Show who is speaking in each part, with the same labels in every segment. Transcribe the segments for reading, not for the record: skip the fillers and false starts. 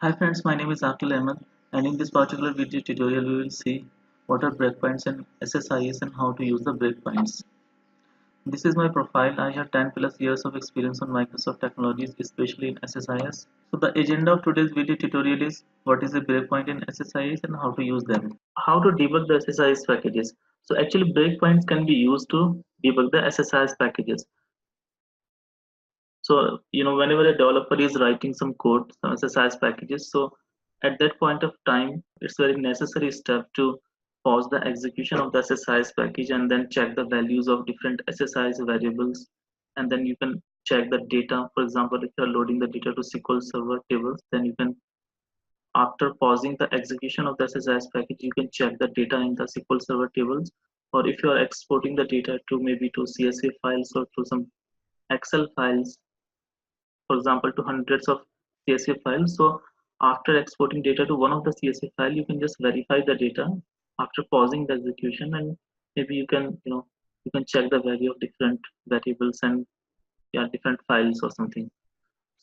Speaker 1: Hi friends, my name is Akil Ahmed, and in this particular video tutorial we will see what are breakpoints and SSIS and how to use the breakpoints. This is my profile. I have 10 plus years of experience on Microsoft technologies, especially in SSIS. So the agenda of today's video tutorial is what is a breakpoint in SSIS and how to use them. How to debug the SSIS packages. So actually breakpoints can be used to debug the SSIS packages. So, whenever a developer is writing some code, some SSIS packages, so at that point of time, it's very necessary step to pause the execution of the SSIS package and then check the values of different SSIS variables. And then you can check the data. For example, if you're loading the data to SQL Server tables, then you can, after pausing the execution of the SSIS package, you can check the data in the SQL Server tables. Or if you are exporting the data to maybe to CSV files or to some Excel files, for example, to hundreds of CSV files. So after exporting data to one of the CSV file, you can just verify the data after pausing the execution, and maybe you can check the value of different variables and yeah, different files or something.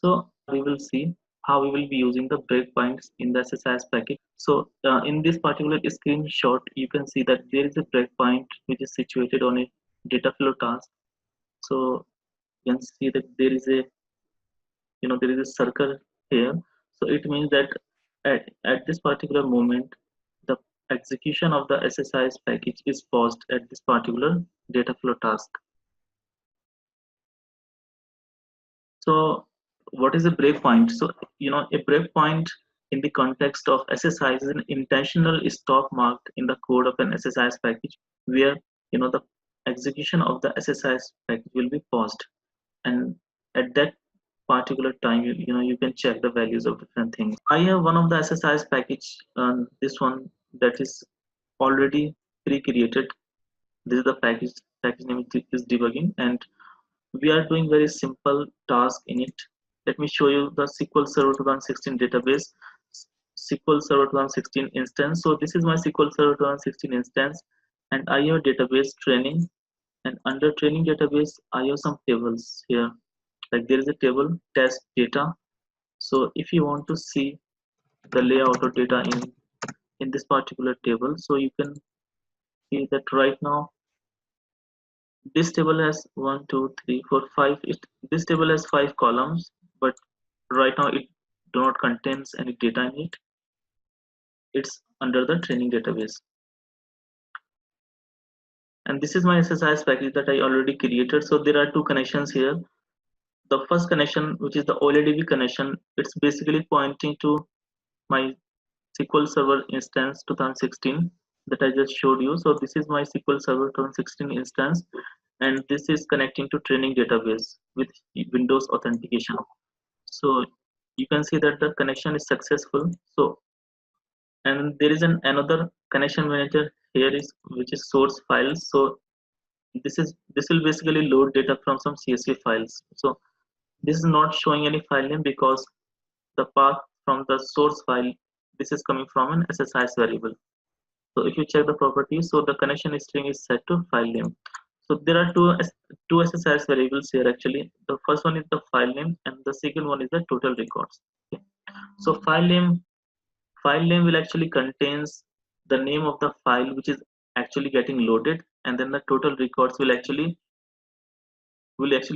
Speaker 1: So we will see how we will be using the breakpoints in the SSIS package. So in this particular screenshot, you can see that there is a breakpoint which is situated on a data flow task. So you can see that there is a circle here, so it means that at this particular moment the execution of the SSIS package is paused at this particular data flow task. So what is a breakpoint? So a breakpoint in the context of SSIS is an intentional stop marked in the code of an SSIS package where the execution of the SSIS package will be paused, and at that particular time you can check the values of different things. I have one of the SSIS package, this one that is already pre-created. This is the package name is debugging, and we are doing very simple task in it. Let me show you the SQL Server 2016 database, SQL Server 2016 instance. So this is my SQL Server 2016 instance, and I have database training, and under training database I have some tables here. Like there is a table test data. So if you want to see the layout of data in this particular table, so you can see that right now this table has 1 2 3 4 5. This table has 5 columns, but right now it do not contains any data in it. It's under the training database, and this is my SSIS package that I already created. So there are two connections here. The first connection, which is the OLEDB connection, it's basically pointing to my SQL Server instance 2016 that I just showed you. So this is my SQL Server 2016 instance, and this is connecting to training database with Windows authentication. So you can see that the connection is successful. So, and there is another connection manager here is which is source files. So this will basically load data from some CSV files. So this is not showing any file name because the path from the source file, this is coming from an SSIS variable. So if you check the properties, so the connection string is set to file name. So there are two SSIS variables here actually. The first one is the file name, and the second one is the total records. Okay. So file name will actually contains the name of the file which is actually getting loaded, and then the total records will actually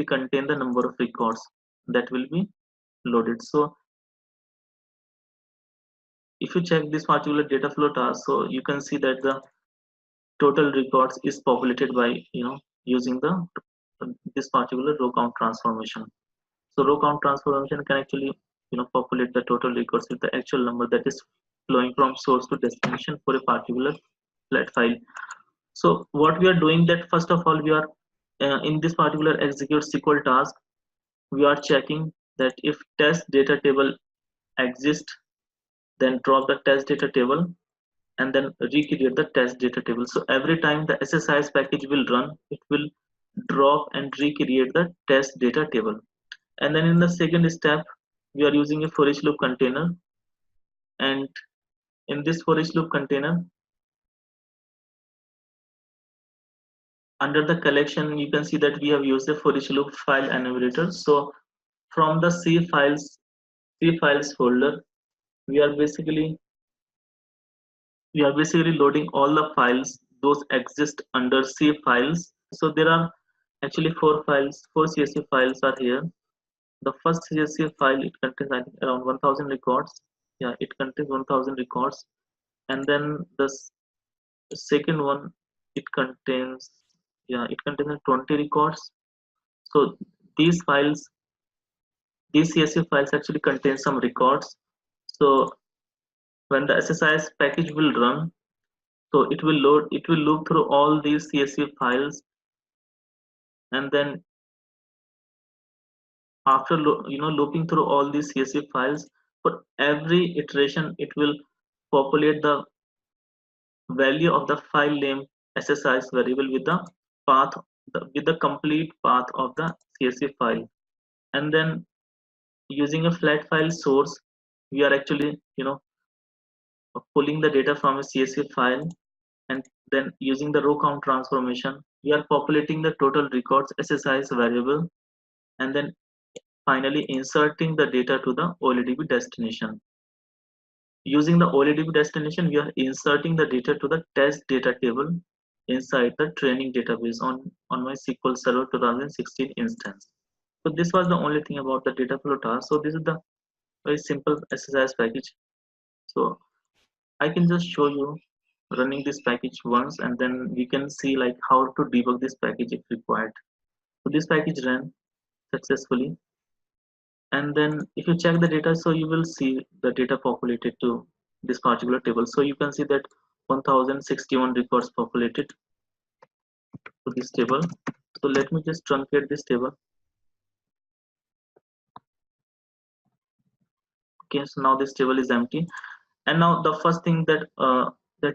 Speaker 1: contain the number of records that will be loaded. So if you check this particular data flow task, so you can see that the total records is populated by using the this particular row count transformation. So row count transformation can actually populate the total records with the actual number that is flowing from source to destination for a particular flat file. So what we are doing that, first of all, we are in this particular execute SQL task, we are checking that if test data table exists, then drop the test data table and then recreate the test data table. So every time the SSIS package will run, it will drop and recreate the test data table. And then in the second step, we are using a for each loop container, and in this for each loop container, under the collection, you can see that we have used a for each loop file enumerator. So from the C files folder, we are basically loading all the files those exist under C files. So there are actually four files, four CSV files are here. The first CSV file, it contains I think around 1000 records. Yeah, it contains 1000 records. And then the second one, it contains, yeah, it contains 20 records. So these files, these CSV files actually contain some records. So when the SSIS package will run, so it will loop through all these CSV files, and then after looping through all these CSV files, for every iteration it will populate the value of the file name SSIS variable with the path, with the complete path of the CSV file. And then using a flat file source, we are actually pulling the data from a CSV file, and then using the row count transformation, we are populating the total records SSIS variable, and then finally inserting the data to the OLEDB destination. Using the OLEDB destination, we are inserting the data to the test data table inside the training database on my SQL Server 2016 instance. So this was the only thing about the data flow task. So this is the very simple SSIS package. So I can just show you running this package once, and then we can see like how to debug this package if required. So this package ran successfully, and then if you check the data, so you will see the data populated to this particular table. So you can see that 1061 records populated to this table. So let me just truncate this table. Okay, so now this table is empty, and now the first thing that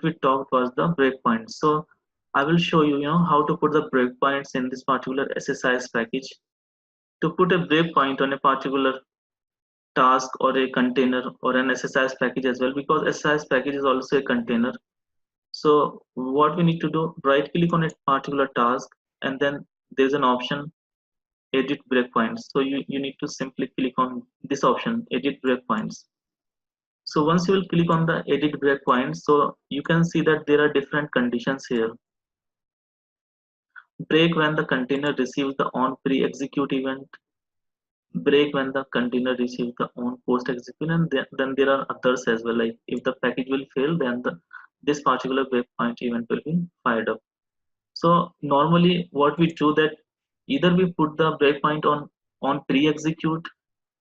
Speaker 1: we talked was the breakpoint. So I will show you, how to put the breakpoints in this particular SSIS package. To put a breakpoint on a particular task or a container or an SSIS package as well, because SSIS package is also a container. So what we need to do, right click on a particular task, and then there's an option edit breakpoints. So you need to simply click on this option, edit breakpoints. So once you will click on the edit breakpoints, so you can see that there are different conditions here. Break when the container receives the on pre-execute event, break when the container receives the on post execute, and then there are others as well, like if the package will fail, then this particular breakpoint event will be fired up. So normally what we do that either we put the breakpoint on pre-execute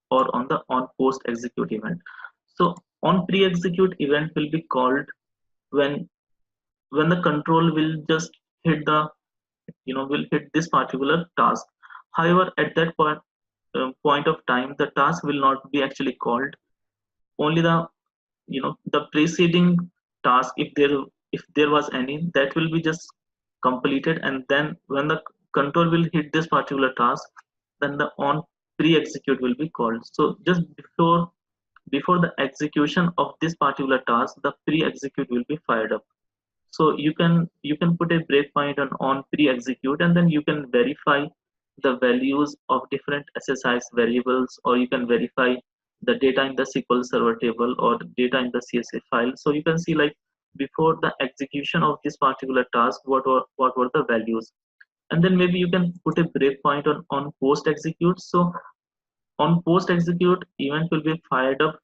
Speaker 1: or on the on post execute event. So on pre-execute event will be called when the control will just hit the will hit this particular task. However, at that point of time, the task will not be actually called. Only the preceding task, if there was any, that will be just completed, and then when the control will hit this particular task, then the on pre-execute will be called. So just before the execution of this particular task, the pre-execute will be fired up. So you can put a breakpoint on pre-execute, and then you can verify the values of different SSIS variables, or you can verify the data in the SQL Server table or data in the CSV file. So you can see like before the execution of this particular task, what were the values, and then maybe you can put a breakpoint on post execute. So on post execute, event will be fired up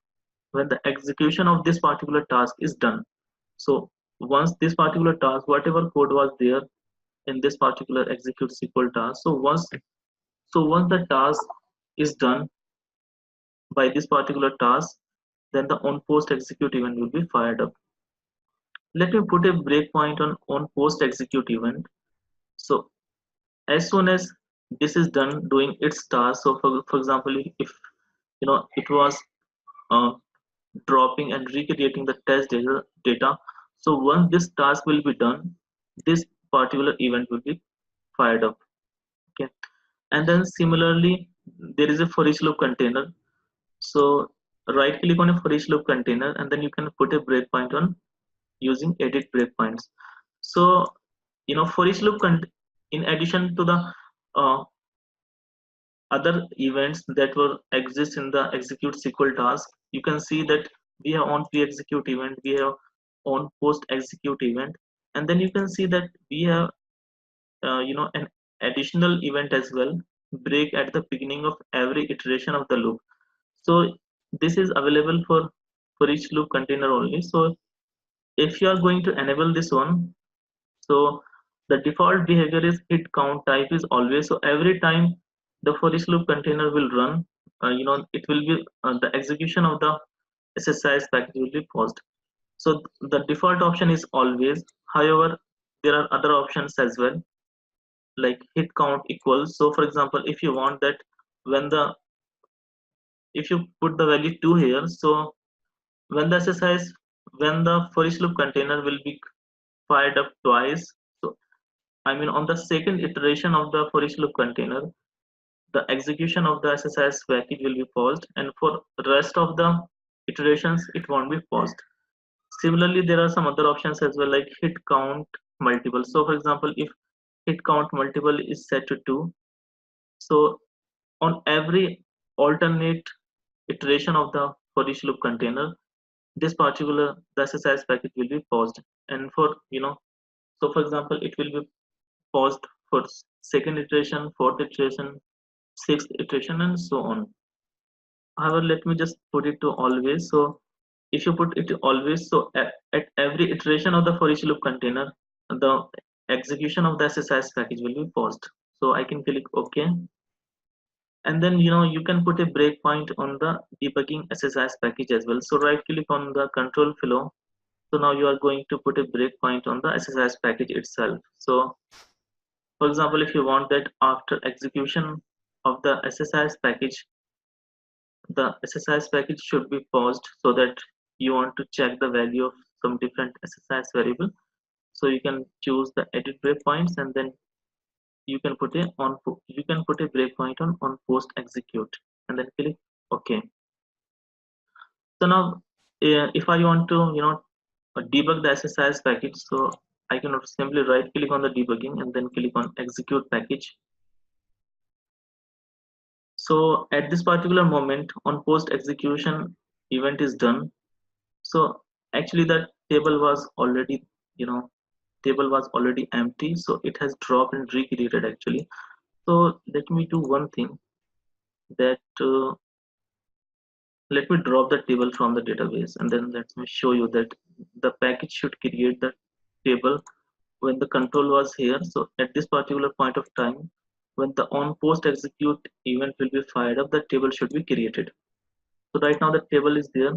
Speaker 1: when the execution of this particular task is done. So once this particular task, whatever code was there in this particular execute SQL task, so once the task is done by this particular task, then the on post execute event will be fired up. Let me put a breakpoint on post execute event. So as soon as this is done doing its task, so for example, if it was uh, dropping and recreating the test data. So once this task will be done, this particular event will be fired up. Okay, and then similarly, there is a for each loop container. So right click on a for each loop container, and then you can put a breakpoint on using edit breakpoints. So for each loop in addition to the uh, other events that will exist in the execute SQL task, you can see that we have on pre-execute event, we have on post-execute event, and then you can see that we have an additional event as well, break at the beginning of every iteration of the loop. So this is available for each loop container only. So if you are going to enable this one, so the default behavior is hit count type is always. So every time the for each loop container will run, it will be the execution of the SSIS package will be paused. So the default option is always. However, there are other options as well, like hit count equals. So for example, if you want that when the if you put the value 2 here, so when the SSIS, when the for each loop container will be fired up twice, so I mean on the second iteration of the for each loop container, the execution of the SSIS package will be paused, and for the rest of the iterations it won't be paused. Similarly, there are some other options as well, like hit count multiple. So for example, if hit count multiple is set to 2, so on every alternate iteration of the for each loop container, this particular the SSIS package will be paused. And for so for example, it will be paused for second iteration, fourth iteration, sixth iteration, and so on. However, let me just put it to always. So if you put it to always, so at every iteration of the for each loop container, the execution of the SSIS package will be paused. So I can click OK, and then you can put a breakpoint on the debugging SSIS package as well. So right click on the control flow. So now you are going to put a breakpoint on the SSIS package itself. So for example, if you want that after execution of the SSIS package, the SSIS package should be paused, so that you want to check the value of some different SSIS variable. So you can choose the edit breakpoints, and then you can put a breakpoint on post execute, and then click OK. So now if I want to debug the SSIS package, so I can simply right click on the debugging and then click on execute package. So at this particular moment on post execution event is done. So actually that table was already empty, so it has dropped and recreated actually. So let me do one thing, that let me drop the table from the database, and then let me show you that the package should create the table when the control was here. So at this particular point of time, when the on post execute event will be fired up, the table should be created. So right now the table is there,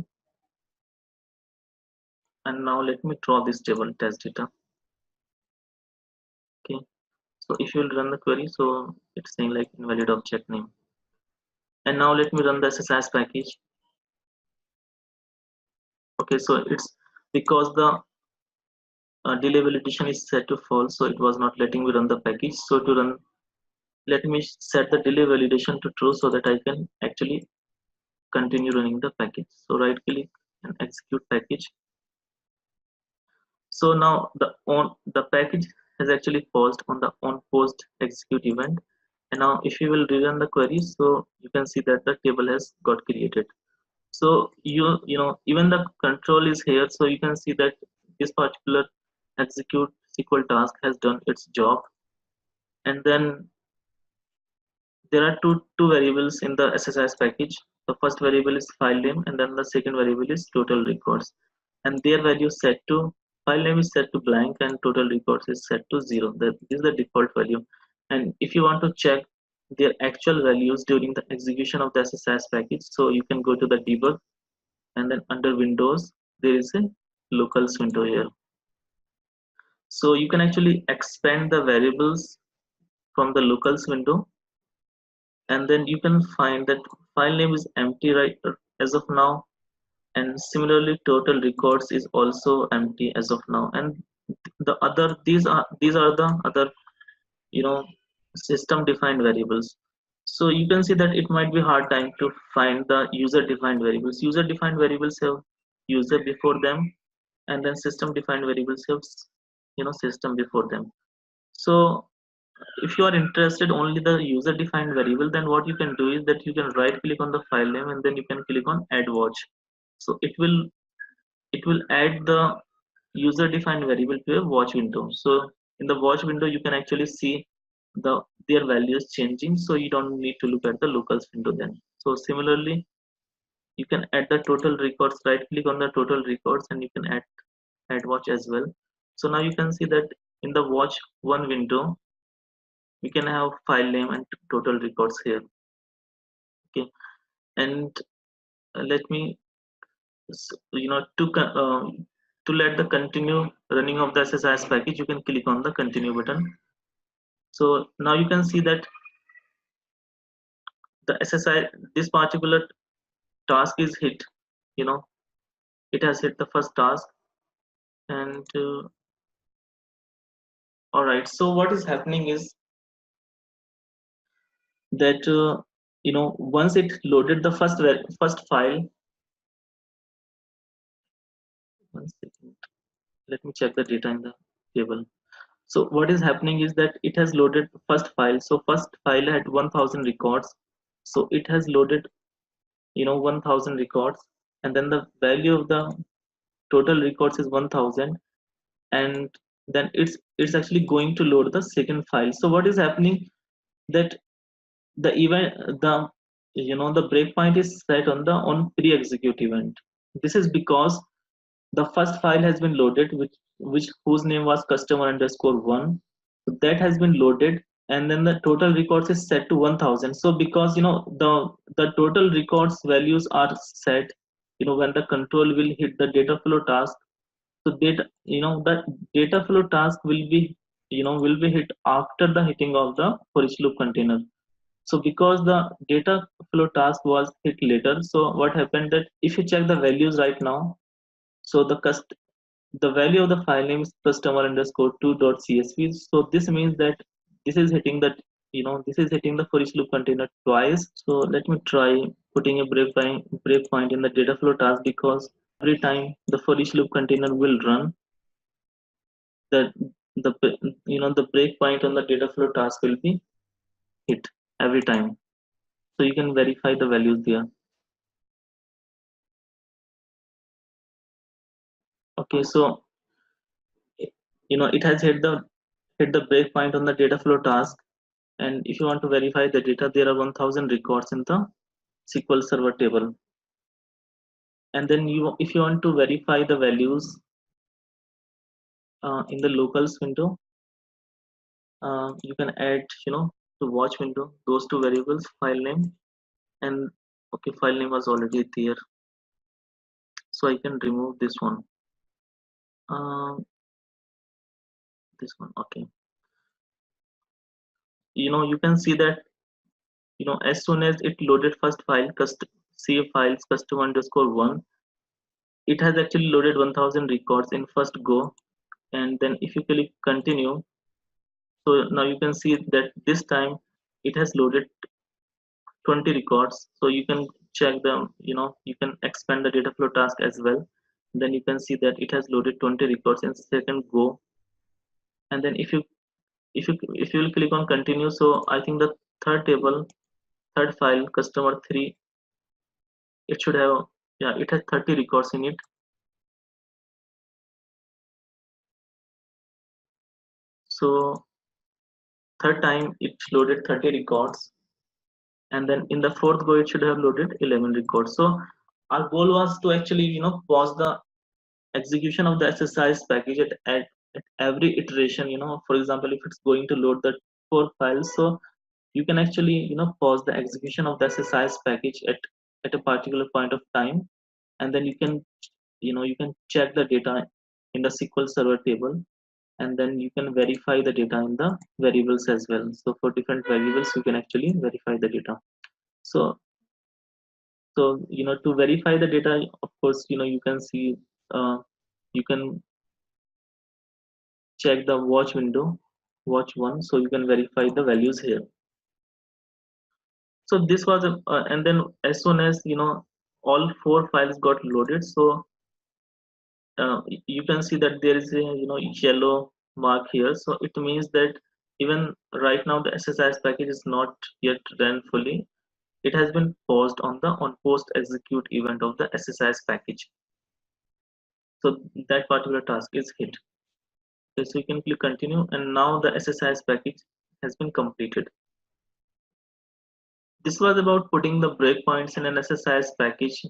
Speaker 1: and now let me draw this table test data. Okay, so if you will run the query, so it's saying like invalid object name. And now let me run the SSIS package. Okay, so it's because the delay validation is set to false, so it was not letting me run the package. So to run, let me set the delay validation to true, so that I can actually continue running the package. So right click and execute package. So now the package has actually paused on the on post execute event. And now if you will rerun the query, so you can see that the table has got created. So even the control is here, so you can see that this particular execute SQL task has done its job. And then there are two variables in the SSIS package. The first variable is file name, and then the second variable is total records, and their value set to file name is set to blank and total records is set to 0. This is the default value. And if you want to check their actual values during the execution of the SSIS package, so you can go to the debug, and then under Windows there is a locals window here. So you can actually expand the variables from the locals window, and then you can find that file name is empty right as of now, and similarly total records is also empty as of now. And these are the other you know system defined variables. So you can see that it might be hard time to find the user defined variables. User defined variables have user before them, and then system defined variables have system before them. So if you are interested only the user defined variable, then what you can do is that you can right click on the file name, and then you can click on add watch. So it will add the user defined variable to a watch window. So in the watch window you can actually see their values changing, so you don't need to look at the locals window then. So similarly you can add the total records, right click on the total records, and you can add watch as well. So now you can see that in the watch one window we can have file name and total records here. Okay, and let me to let the continue running of the SSIS package, you can click on the continue button. So now you can see that the SSI, this particular task is hit, you know it has hit the first task. And all right, so what is happening is that once it loaded the first file. One second, let me check the data in the table. So what is happening is that it has loaded first file. So first file had 1000 records, so it has loaded 1000 records, and then the value of the total records is 1000. And then it's actually going to load the second file. So what is happening, that the event the breakpoint is set on the on pre-execute event. This is because the first file has been loaded, which whose name was customer underscore one. So that has been loaded, and then the total records is set to 1000. So because the total records values are set, when the control will hit the data flow task. So data, the data flow task will be hit after the hitting of the for each loop container. So because the data flow task was hit later, so what happened, that if you check the values right now, so the value of the file name is customer underscore 2.csv. So this means that this is hitting that this is hitting the for each loop container twice. So let me try putting a breakpoint in the data flow task, because every time the for each loop container will run, the the breakpoint on the data flow task will be hit every time. So you can verify the values there. Okay, so it has hit the breakpoint on the data flow task. And if you want to verify the data, there are 1000 records in the SQL Server table. And then if you want to verify the values in the locals window, you can add to watch window those two variables, file name and okay, file name was already there, so I can remove this one. um, this one, okay. You can see that as soon as it loaded first file, save files custom underscore one, it has actually loaded 1000 records in first go. And then if you click continue, so now you can see that this time it has loaded 20 records. So you can check them, you can expand the data flow task as well. Then you can see that it has loaded 20 records in second go. And then if you will click on continue, so I think the third file customer 3, it should have, yeah, it has 30 records in it. So third time it loaded 30 records, and then in the fourth go it should have loaded 11 records. So our goal was to actually pause the execution of the SSIS package at every iteration. For example, if it's going to load the 4 files, so you can actually pause the execution of the SSIS package at a particular point of time. And then you can check the data in the SQL Server table, and then you can verify the data in the variables as well. So for different variables you can actually verify the data. So so to verify the data, of course, you can see, you can check the watch window, watch one, so you can verify the values here. So this was and then as soon as all 4 files got loaded, so you can see that there is a yellow mark here. So it means that even right now the SSIS package is not yet ran fully. it has been paused on the on post execute event of the SSIS package. So that particular task is hit. Okay, so you can click continue, and now the SSIS package has been completed. This was about putting the breakpoints in an SSIS package